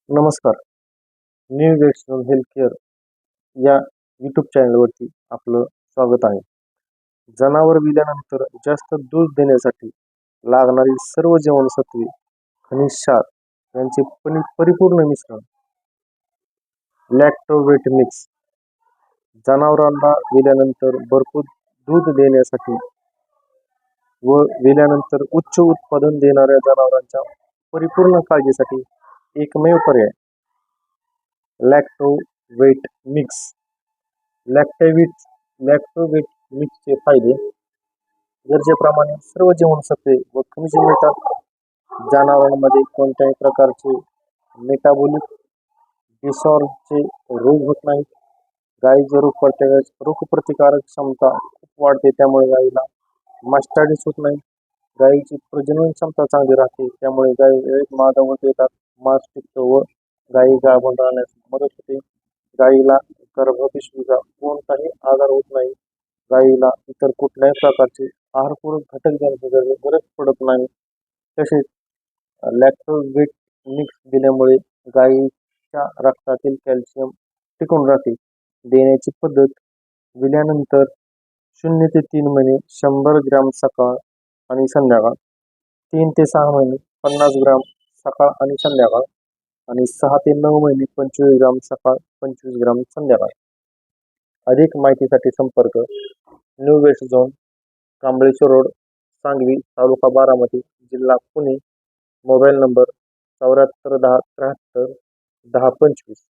नमस्कार. New western health care या YouTube चॅनलवरती आपलं स्वागत आहे. जनावर विल्यानंतर जास्त दूध देण्यासाठी लागणारी सर्व जीवनसत्वे, खनिज क्षार यांचे परिपूर्ण मिश्रण लॅक्टोवेट मिक्स. जनावरांना विल्यानंतर भरपूर दूध देण्यासाठी व विल्यानंतर उच्च उत्पादन देणाऱ्या जनावरांच्या परिपूर्ण काळजीसाठी एकमेव पर्याय लॅक्टोवेट मिक्स. लॅक्टोवेट मिक्सचे फायदे: गरजेप्रमाणे सर्व जीवनसत्वे व खनिजे मिळतात. जनावरांमध्ये कोणत्याही प्रकारचे मेटाबॉलिक डिसऑर्डरचे रोग होत नाहीत. गायीची रोगप्रतिकारक क्षमता खूप वाढते, त्यामुळे गायीला मास्टायटिस होत नाही. गायीची प्रजनन क्षमता चांगली राहते, त्यामुळे गायी वेळेत मादावर येतात, मांस टिकतो व गायी गाभण राहण्यास मदत होते. गायीला गर्भपिशवीचा कोणताही आजार होत नाही. गायीला इतर कुठल्याही प्रकारचे आहारपूरक घटक देण्याची गरज पडत नाही. तसेच लॅक्टोवेट मिक्स दिल्यामुळे गायीच्या रक्तातील कॅल्शियम टिकून राहते. देण्याची पद्धत: विल्यानंतर 0 ते 3 महिने 100 ग्रॅम सकाळ आणि संध्याकाळ, 3 ते 6 महिने 50 ग्रॅम सकाळ आणि संध्याकाळ आणि 6 ते 9 महिने 25 ग्रॅम सकाळ 25 ग्रॅम संध्याकाळ. अधिक माहितीसाठी संपर्क new west zone, Kambleshwar road, Sangvi, तालुका बारामती, जिल्हा पुणे. Mobile number 74 10 73 10 25.